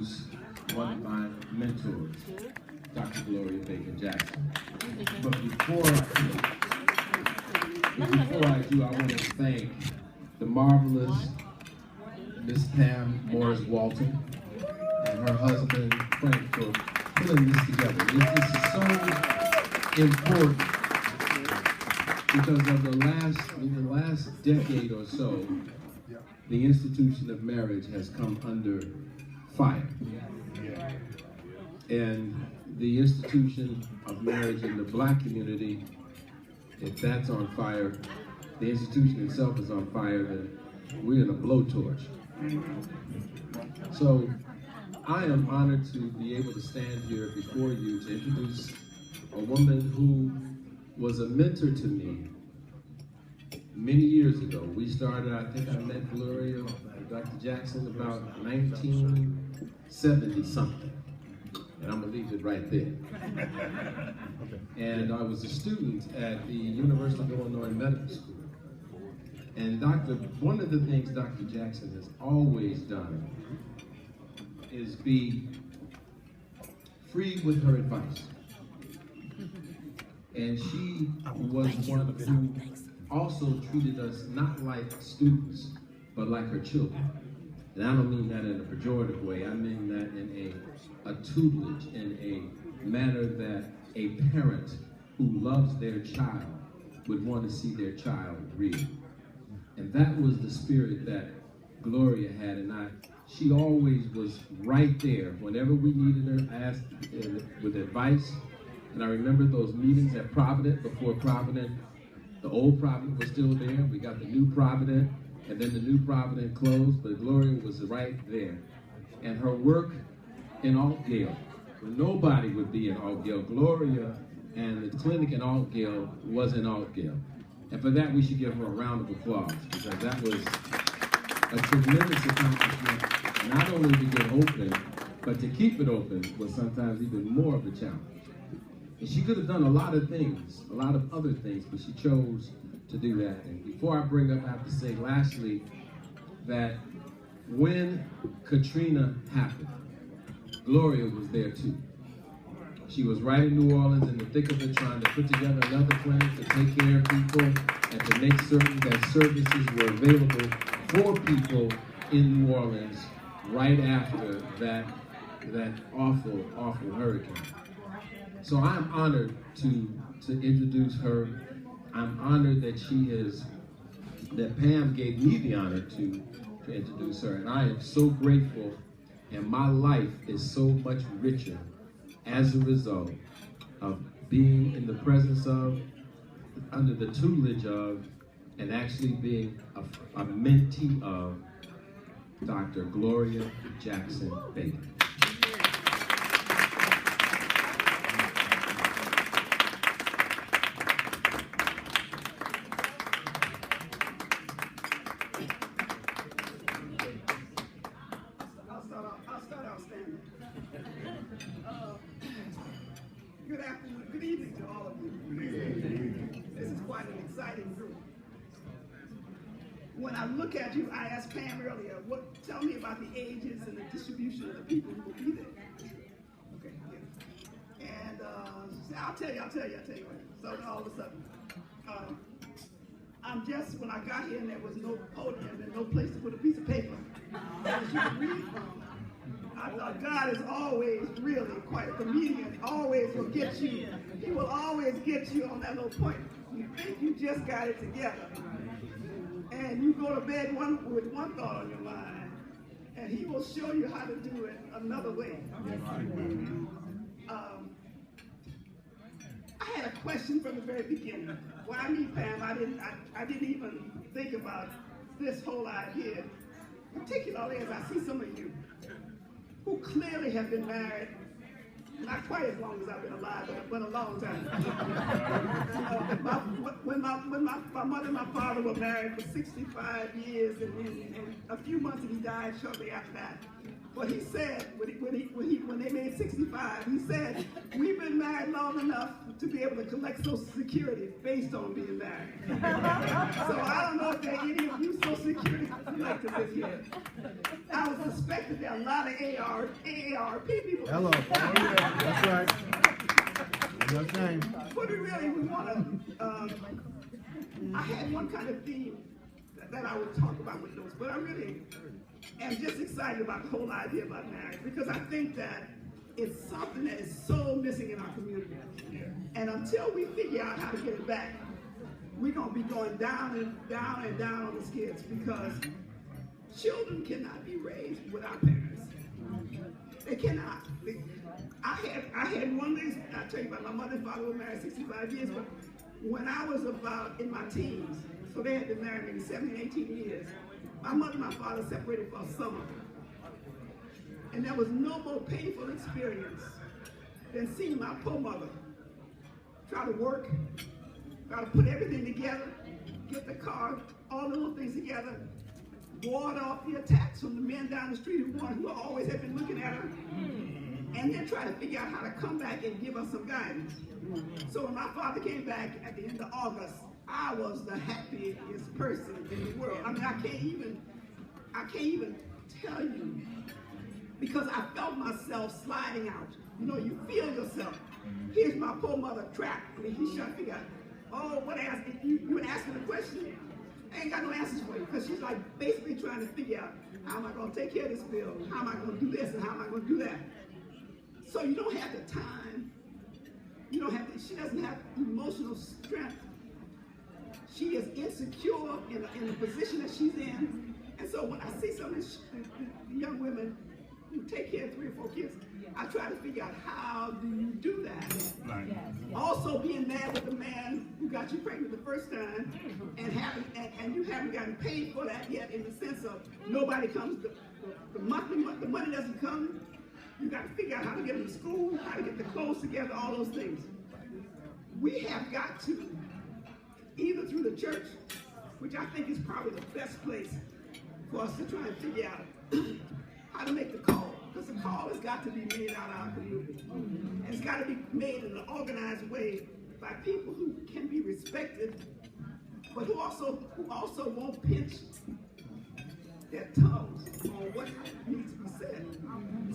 introduce one of my mentors, Dr. Gloria Bacon Jackson. But before I do, I want to thank the marvelous Miss Pam Morris Walton and her husband Frank for putting this together. This is so important because of in the last decade or so, the institution of marriage has come under fire. And the institution of marriage in the Black community, if that's on fire, the institution itself is on fire, then we're in a blowtorch. So I am honored to be able to stand here before you to introduce a woman who was a mentor to me many years ago. We started, I think I met Gloria, Dr. Jackson, about 1970 something. And I'm gonna leave it right there. And I was a student at the University of Illinois Medical School. And one of the things Dr. Jackson has always done is be free with her advice. And she was one who also treated us not like students, but like her children. And I don't mean that in a pejorative way. I mean that in a tutelage, in a manner that a parent who loves their child would want to see their child real. And that was the spirit that Gloria had, and she always was right there. Whenever we needed her, asked with advice. And I remember those meetings at Provident, before Provident, the old Provident was still there. We got the new Provident, and then the new Provident closed, but Gloria was right there. And her work in Altgeld, when nobody would be in Altgeld, Gloria and the clinic in Altgeld was in Altgeld. And for that, we should give her a round of applause, because that was a tremendous accomplishment, not only to get open, but to keep it open was sometimes even more of a challenge. And she could have done a lot of things, a lot of other things, but she chose to do that. And before I bring up, I have to say lastly that when Katrina happened, Gloria was there too. She was right in New Orleans in the thick of it, trying to put together another clinic to take care of people and to make certain that services were available for people in New Orleans right after that awful, awful hurricane. So I'm honored to introduce her. I'm honored that that Pam gave me the honor to introduce her. And I am so grateful, and my life is so much richer as a result of being in the presence of, under the tutelage of, and actually being a mentee of Dr. Gloria Jackson Bacon. I'll start out standing. Good afternoon, good evening to all of you. This is quite an exciting group. When I look at you, I asked Pam earlier, tell me about the ages and the distribution of the people who will be there. Okay, yeah. And she said, I'll tell you. So all of a sudden, when I got here and there was no podium and no place to put a piece of paper that you could read from, I thought God is always really quite a comedian, always will get you. He will always get you on that little point. You think you just got it together. And you go to bed with one thought on your mind, and he will show you how to do it another way. I had a question from the very beginning. Why me, Pam? I didn't even think about this whole idea, particularly as I see some of you who clearly have been married, not quite as long as I've been alive, but a long time. When my mother and my father were married for 65 years, and a few months and he died shortly after that. But he said, when they made 65, he said, we've been married long enough to be able to collect Social Security based on being married. So I don't know if there are any of you Social Security collectors in here. I was suspecting there are a lot of AARP people. Hello. That's right. That's right. But we want to, I had one kind of theme that I would talk about with those, but I really am just excited about the whole idea about marriage, because I think that it's something that is so missing in our community. And until we figure out how to get it back, we're going to be going down and down and down on the skids, because children cannot be raised without parents. They cannot. I had one of these, I tell you about my mother and father were married 65 years, but when I was about in my teens, so they had been married maybe 17, 18 years, my mother and my father separated for a summer. And there was no more painful experience than seeing my poor mother try to work, try to put everything together, get the car, all the little things together, ward off the attacks from the men down the street who always had been looking at her, and then try to figure out how to come back and give us some guidance. So when my father came back at the end of August, I was the happiest person in the world. I mean, I can't even tell you, because I felt myself sliding out. You know, you feel yourself. Here's my poor mother trapped. I mean, he's trying to figure out, oh, what ask? You been asking a question? I ain't got no answers for you, because she's like basically trying to figure out, how am I going to take care of this bill? How am I going to do this and how am I going to do that? So you don't have the time. You don't have. She doesn't have emotional strength. She is insecure in the position that she's in. And so when I see some of the young women who take care of 3 or 4 kids, I try to figure out, how do you do that? Right. Also being mad with the man who got you pregnant the first time, and you haven't gotten paid for that yet, in the sense of nobody comes, the money doesn't come. You got to figure out how to get them to school, how to get the clothes together, all those things. We have got to, either through the church, which I think is probably the best place for us to try and figure out how to make the call. Because the call has got to be made out of our community. And it's got to be made in an organized way by people who can be respected, but who also won't pinch their tongues on what needs to be said.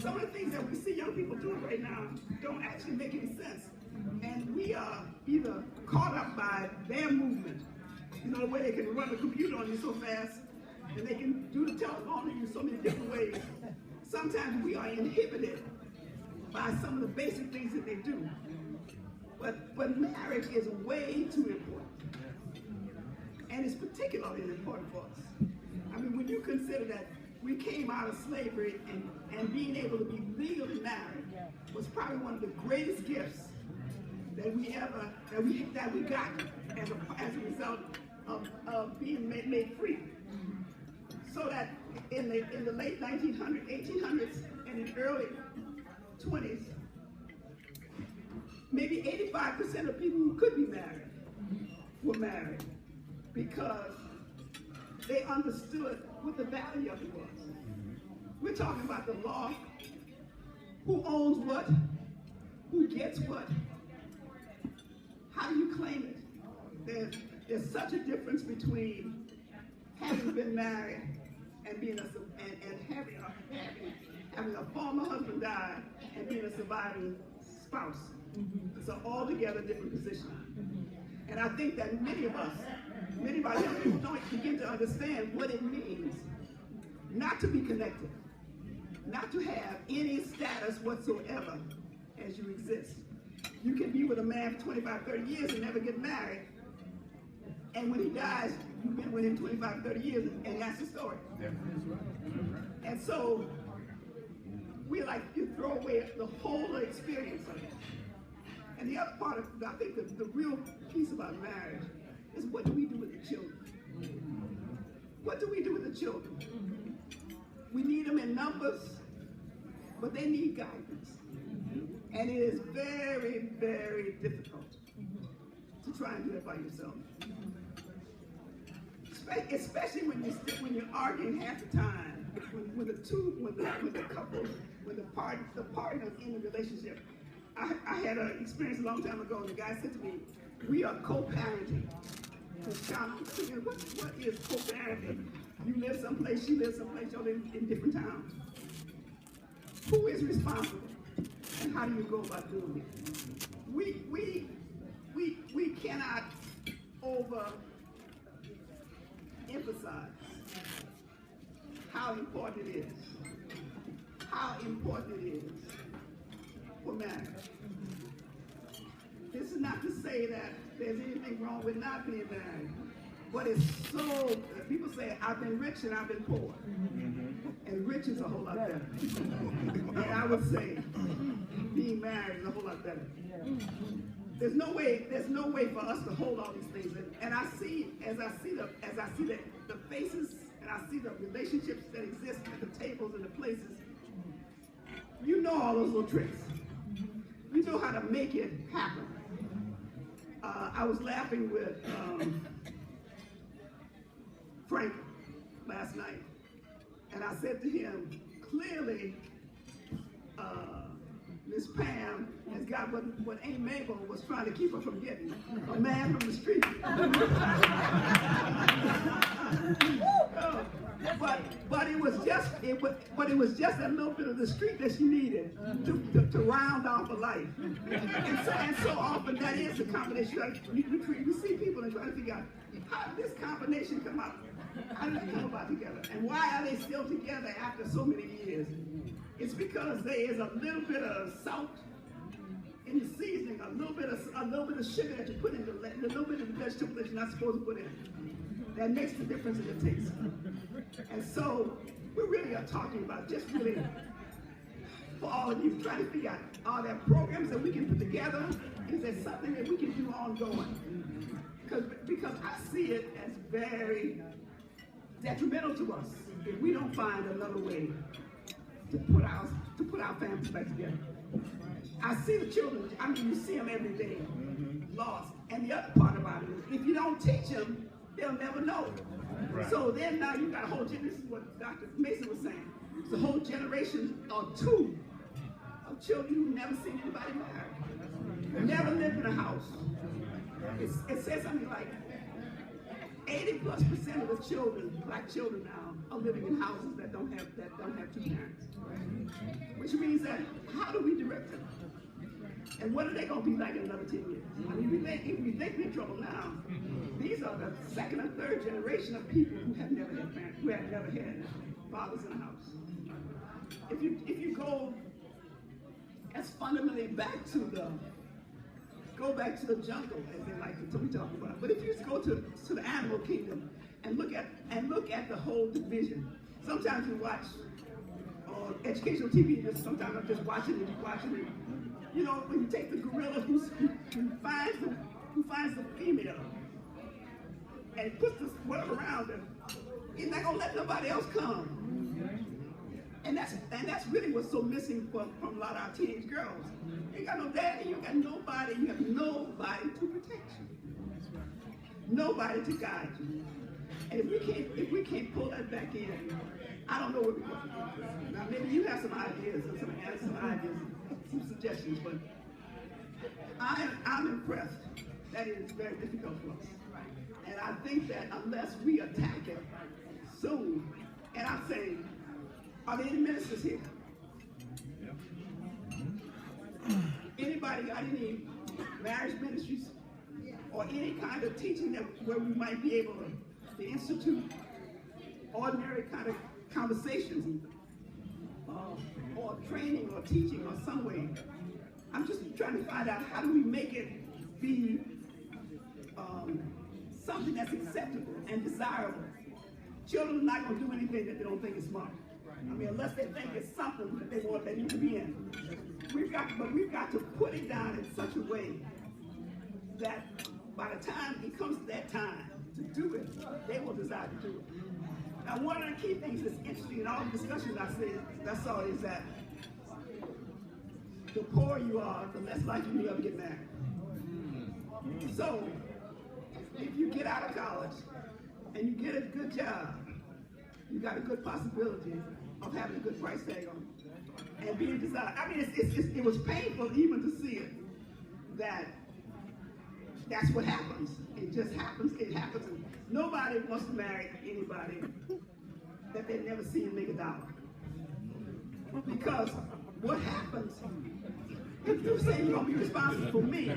Some of the things that we see young people doing right now don't actually make any sense. And we are either caught up by their movement, you know, the way they can run the computer on you so fast, and they can do the telephone in you so many different ways. Sometimes we are inhibited by some of the basic things that they do. But marriage is way too important. And it's particularly important for us. I mean, when you consider that we came out of slavery and being able to be legally married was probably one of the greatest gifts that we got as a result of being made free. So that in the late 1800s and in the early 20s, maybe 85% of people who could be married were married, because they understood what the value of it was. We're talking about the law, who owns what, who gets what, how do you claim it? There's such a difference between having been married and being having a former husband die and being a surviving spouse. It's an altogether different position. And I think that many of our young people don't begin to understand what it means not to be connected, not to have any status whatsoever as you exist. You can be with a man for 25, 30 years and never get married. And when he dies, you've been with him 25, 30 years, and that's the story. Yeah. And so, we like you throw away the whole experience of it. And the other part of, I think the real piece about marriage is, what do we do with the children? What do we do with the children? We need them in numbers, but they need guidance. And it is very, very difficult to try and do it by yourself. especially when you're arguing half the time, when the couple, when the partners in the relationship. I had an experience a long time ago, and the guy said to me, "We are co-parenting." I'm thinking, what is co-parenting? You live someplace, she lives someplace, y'all live in different towns. Who is responsible, and how do you go about doing it? We cannot emphasize how important it is. How important it is for marriage. This is not to say that there's anything wrong with not being married, but it's so, people say, I've been rich and I've been poor. And rich is a whole lot better. And I would say being married is a whole lot better. There's no way for us to hold all these things. And I see, as I see the faces, and I see the relationships that exist at the tables and the places, you know all those little tricks. You know how to make it happen. I was laughing with Frank last night, and I said to him, clearly, Miss Pam has got what Aunt Mabel was trying to keep her from getting, a man from the street. But it was just a little bit of the street that she needed to round off her life. And so often that is the combination. You see people and try to figure out how did this combination come up? How did they come about together? And why are they still together after so many years? It's because there is a little bit of salt in the seasoning, a little bit of sugar that you put in a little bit of the vegetable that you're not supposed to put in. That makes the difference in the taste. And so we really are talking about just really for all of you trying to figure out, are there programs that we can put together? Is there something that we can do ongoing? Because I see it as very detrimental to us if we don't find another way to put our families back together. I see the children, I mean, you see them every day, lost. And the other part about it is, if you don't teach them, they'll never know. Right. So then now you got a whole generation, this is what Dr. Mason was saying, it's a whole generation or two of children who've never seen anybody married, never lived in a house. It says something like 80+% of the children, black children now, are living in houses that don't have two parents. Which means that, how do we direct them? And what are they going to be like in another 10 years? I mean, if we think we're in trouble now, these are the second or third generation of people who have never had parents, who have never had fathers in the house. If you go as fundamentally back to the jungle, as they like to talk about. But if you just go to the animal kingdom and look at the whole division, sometimes we watch educational TV. Sometimes I'm just watching it. You know, when you take the gorilla who finds the female and puts the web around her, he's not gonna let nobody else come. And that's really what's so missing from a lot of our teenage girls. You ain't got no daddy, you got nobody, you have nobody to protect you. Nobody to guide you. And if we can't pull that back in, I don't know what we're going to do. Now maybe you have some ideas or some suggestions, but I'm impressed that it is very difficult for us. And I think that unless we attack it soon, and I'm saying, are there any ministers here? Anybody got any marriage ministries or any kind of teaching where we might be able to institute ordinary kind of conversations or training or teaching or some way? I'm just trying to find out, how do we make it be something that's acceptable and desirable? Children are not going to do anything that they don't think is smart. I mean, unless they think it's something that they need to be in. We've got to put it down in such a way that by the time it comes to that time to do it, they will desire to do it. Now, one of the key things that's interesting in all the discussions I saw is that the poorer you are, the less likely you ever get married. So, if you get out of college and you get a good job, you got a good possibility of having a good price tag on it and being desired. I mean, it was painful even to see it, that's what happens. It just happens. It happens. Nobody wants to marry anybody that they've never seen make a dollar. Because what happens, if you say you're going to be responsible for me,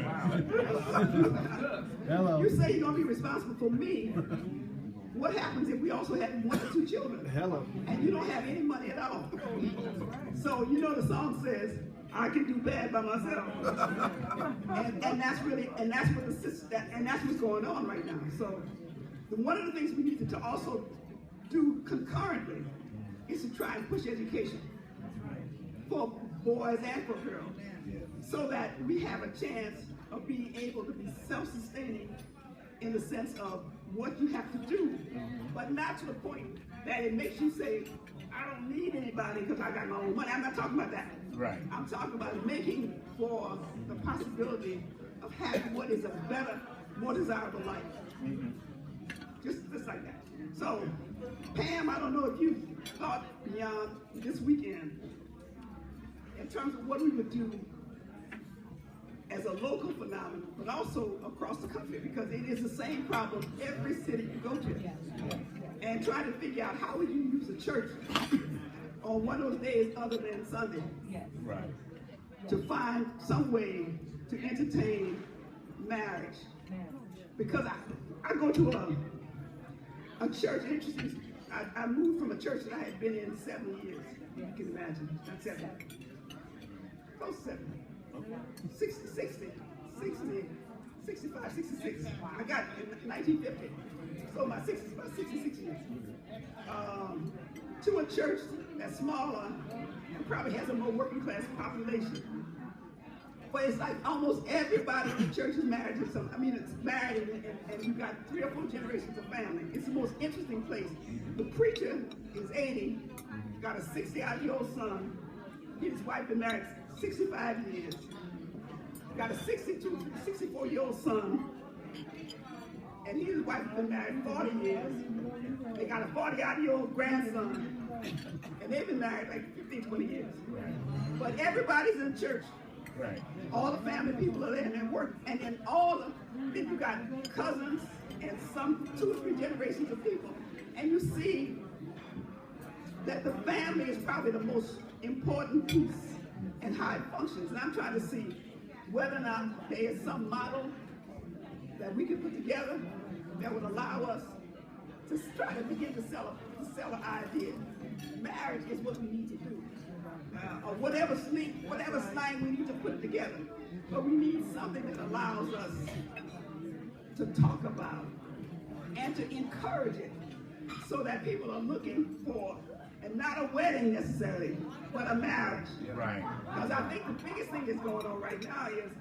Hello. you say you're going to be responsible for me, what happens if we also have 1 or 2 children? Hello. And you don't have any money at all. So you know the song says, I can do bad by myself. and that's really, and that's what and that's what's going on right now. So one of the things we need to also do concurrently is to try and push education for boys and for girls, so that we have a chance of being able to be self-sustaining in the sense of what you have to do, but not to the point that it makes you say, I don't need anybody because I got my own money. I'm not talking about that. Right. I'm talking about making for the possibility of having what is a better, more desirable life. Just like that. So, Pam, I don't know if you thought beyond this weekend in terms of what we would do as a local phenomenon, but also across the country, because it is the same problem every city you go to. And try to figure out how would you use a church on one of those days other than Sunday, Right. to find some way to entertain marriage. Because I go to a church, interesting, I moved from a church that I had been in 7 years. You can imagine, not 7, close to 7. 65, 66. I got it in 1950. So my 60s, about 66 years. To a church that's smaller and probably has a more working class population. But it's like almost everybody in the church is married to something. I mean, it's married and you got 3 or 4 generations of family. It's the most interesting place. The preacher is 80, got a 60-odd-year-old son. He and his wife been married 65 years. Got a 64-year-old son. And he and his wife have been married 40 years. They got a 40-odd-year-old grandson. And they've been married like 15, 20 years. But everybody's in church. Right. All the family people are there and they work. And then then you got cousins and some 2 or 3 generations of people. And you see that the family is probably the most important piece in how it functions. And I'm trying to see whether or not there is some model that we can put together that would allow us to try to begin to sell an idea. Marriage is what we need to do. Or whatever slang we need to put together. But we need something that allows us to talk about and to encourage it so that people are looking for, and not a wedding necessarily, but a marriage. Right. Because I think the biggest thing that's going on right now is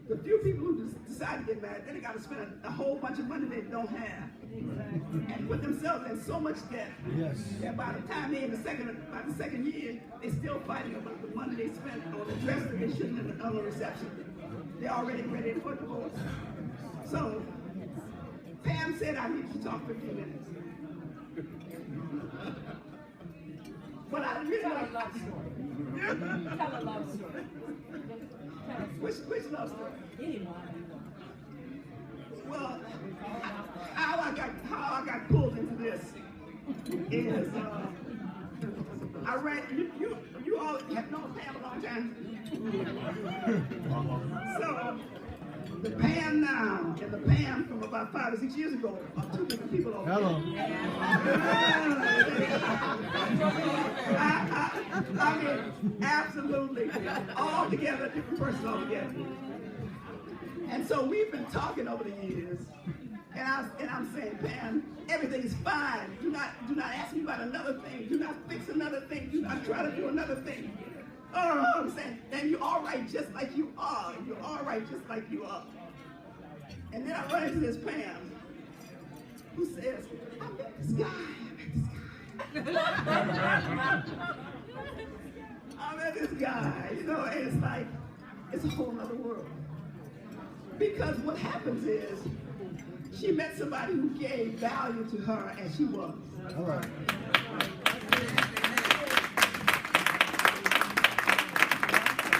the few people who decide to get married, then they got to spend a whole bunch of money they don't have, and put themselves in so much debt. Yes. That by the time they're in the second year, they're still fighting about the money they spent on the dress that they shouldn't have on the reception. They're already ready for divorce. So Pam said I need to talk for a few minutes. But I really Tell a love story. Tell a love story. Which love story? Anyone. Well, how I got pulled into this is I read you all have known Pam a long time. So the Pam now and the Pam from about 5 or 6 years ago are 2 different people. Hello. I mean, absolutely, all together, different persons all together. And so we've been talking over the years, and I'm saying, Pam, everything is fine. Do not ask me about another thing. Do not fix another thing. Do not try to do another thing. Oh, I'm saying, and you're all right just like you are. You're all right just like you are. And then I run into this Pam, who says, I met this guy. I met this guy, and it's like, it's a whole other world. Because what happens is, She met somebody who gave value to her as she was. All right.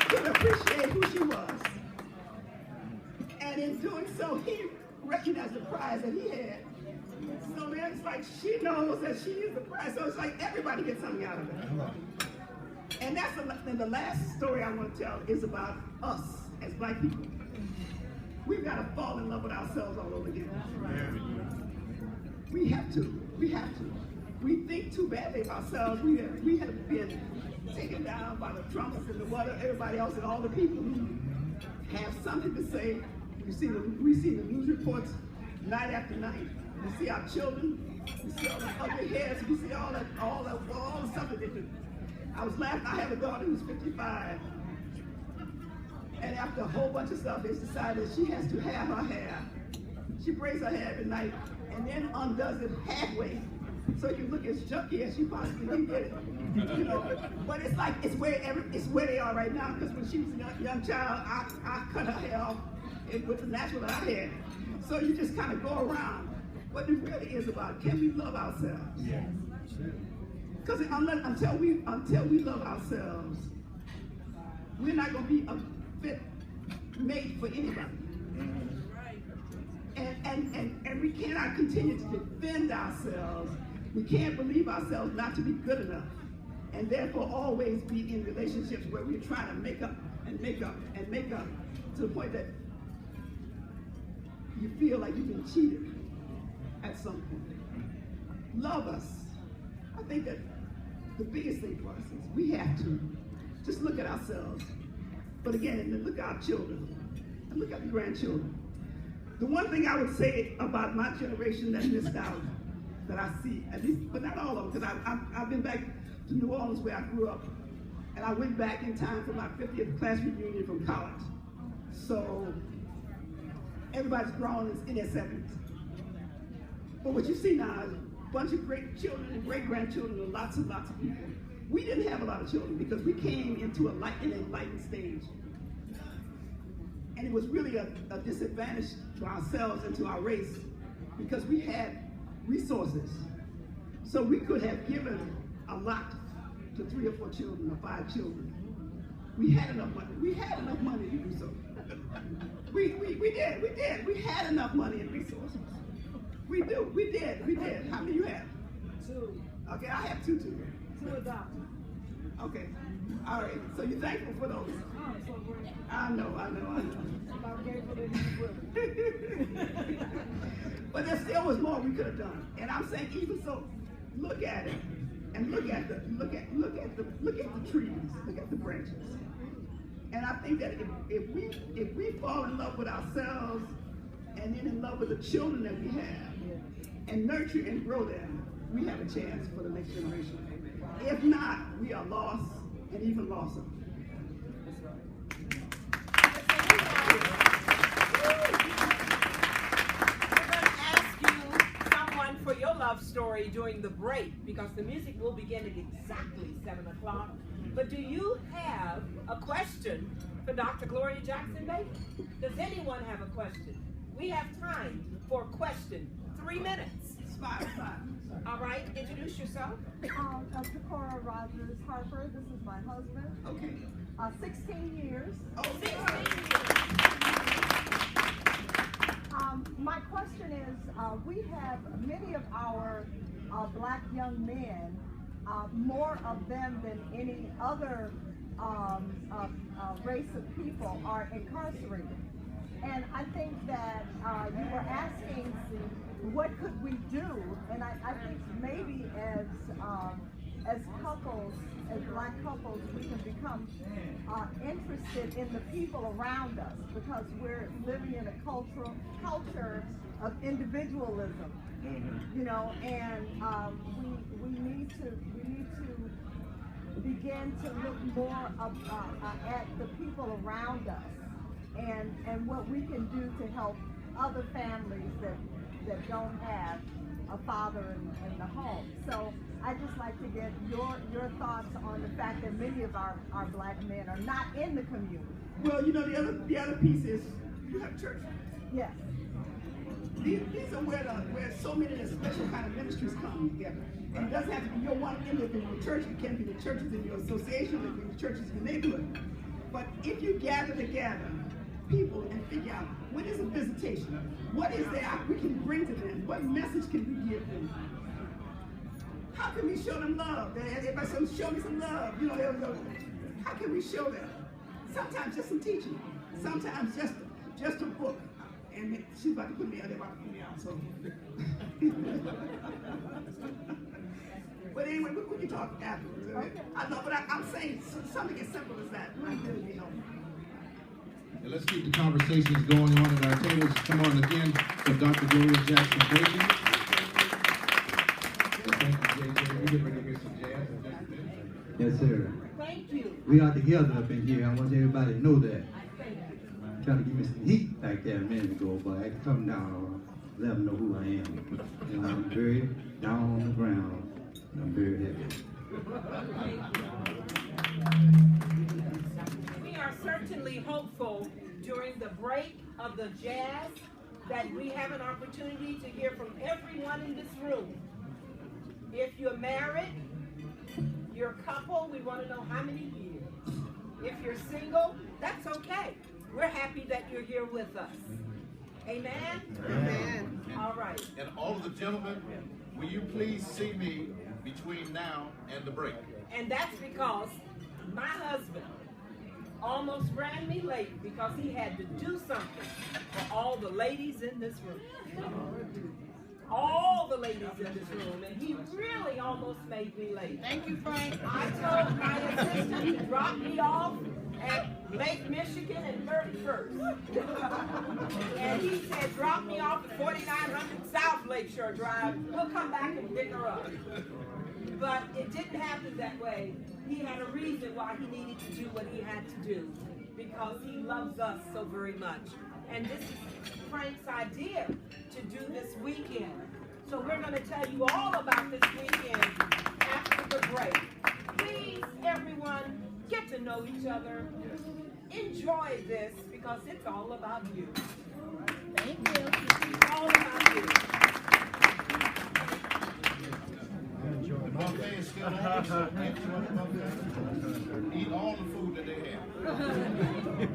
Could appreciate who she was. And in doing so, he recognized the prize that he had. So then it's like she knows that she is the prize. So it's like everybody gets something out of it. And that's and the last story I want to tell is about us as black people. We've got to fall in love with ourselves all over again. We have to. We have to. We think too badly of ourselves. We have been taken down by the Trumps and the whatever, everybody else, and all the people who have something to say. We see the news reports night after night. We see our children. We see all the ugly hairs. We see all the stuff that they do. I was laughing. I have a daughter who's 55. And after a whole bunch of stuff, it's decided she has to have her hair. She braids her hair every night and then undoes it halfway, so you can look as junky as you possibly can get it. You know, but it's like it's where they are right now. Because when she was a young child, I cut her hair off with the natural that I had. So you just kind of go around. What it really is about, can we love ourselves? Yeah. Because until we love ourselves, we're not going to be a fit mate for anybody. And we cannot continue to defend ourselves. We can't believe ourselves not to be good enough. And therefore always be in relationships where we're trying to make up and make up and make up to the point that you feel like you've been cheated at some point. Love us. I think that the biggest thing for us is we have to just look at ourselves. But again, look at our children and look at the grandchildren. The one thing I would say about my generation that missed out, that I see, at least, but not all of them, because I've been back to New Orleans where I grew up, and I went back in time for my 50th class reunion from college. So everybody's grown in their 70s. But what you see now is a bunch of great children and great grandchildren and lots and lots of people. We didn't have a lot of children because we came into an enlightened stage. And it was really a disadvantage to ourselves and to our race because we had resources. So we could have given a lot to 3 or 4 children or 5 children. We had enough money. We had enough money to do so. We did. We had enough money and resources. We did. How many you have? 2. Okay, I have 2 too. 2 adopted. Okay. All right. So you're thankful for those. Oh, I'm so grateful. I know. I'm grateful that he's with me. But there still was more we could have done. And I'm saying even so, look at it. And look at the trees, look at the branches. And I think that if we fall in love with ourselves and then in love with the children that we have and nurture and grow them, we have a chance for the next generation. If not, we are lost and even lost them. For your love story during the break, because the music will begin at exactly 7 o'clock. But do you have a question for Dr. Gloria Jackson Baker? Does anyone have a question? We have time for a question. 3 minutes. Five. All right, introduce yourself. Takora Rogers Harper. This is my husband. Okay. 16 years. Oh, 16 years. My question is, we have many of our black young men, more of them than any other race of people are incarcerated. And I think that you were asking, what could we do? And I think maybe as couples, as black couples, we can become interested in the people around us, because we're living in a culture of individualism, you know, and we need to begin to look more at the people around us and what we can do to help other families that don't have a father in the home. So I'd just like to get your thoughts on the fact that many of our black men are not in the community. Well, you know, the other piece is you have church. Yes. These are where so many of the special kind of ministries come together. And it doesn't have to be your one individual church. It can be the churches in your association, it can be the churches in your neighborhood. But if you gather together people and figure out what is a visitation, what is there we can bring to them, what message can we give them? How can we show them love? Everybody says, show me some love. You know, how can we show them? Sometimes just some teaching. Sometimes just a book. And she's about to put me out. They're about to put me out. So. But anyway, we can talk afterwards. Okay. I know, but I'm saying something as simple as that. I really be helpful. And let's keep the conversations going on at our tables. Come on again for Dr. Gloria Jackson Baker. Thank you, JJ. We're getting ready to hear some jazz in just a minute. Yes, sir. Thank you. We are together up in here. I want everybody to know that. Trying to give me some heat back there a minute ago, but I had to come down and let them know who I am. And I'm very down on the ground. And I'm very happy. We are certainly hopeful during the break of the jazz that we have an opportunity to hear from everyone in this room. If you're married, you're a couple, we want to know how many years. If you're single, that's okay. We're happy that you're here with us. Amen? Amen. All right. And all of the gentlemen, will you please see me between now and the break? And that's because my husband almost ran me late because he had to do something for all the ladies in this room. All the ladies in this room, and he really almost made me late. Thank you, Frank. I told my assistant to drop me off at Lake Michigan and 31st. And he said, drop me off at 4900 South Lakeshore Drive. We'll come back and pick her up. But it didn't happen that way. He had a reason why he needed to do what he had to do, because he loves us so very much. And this is Frank's idea to do this weekend. So we're going to tell you all about this weekend after the break. Please, everyone, get to know each other. Enjoy this, because it's all about you. Thank you. It's all about you. The buffet is still open, so eat all the food that they have.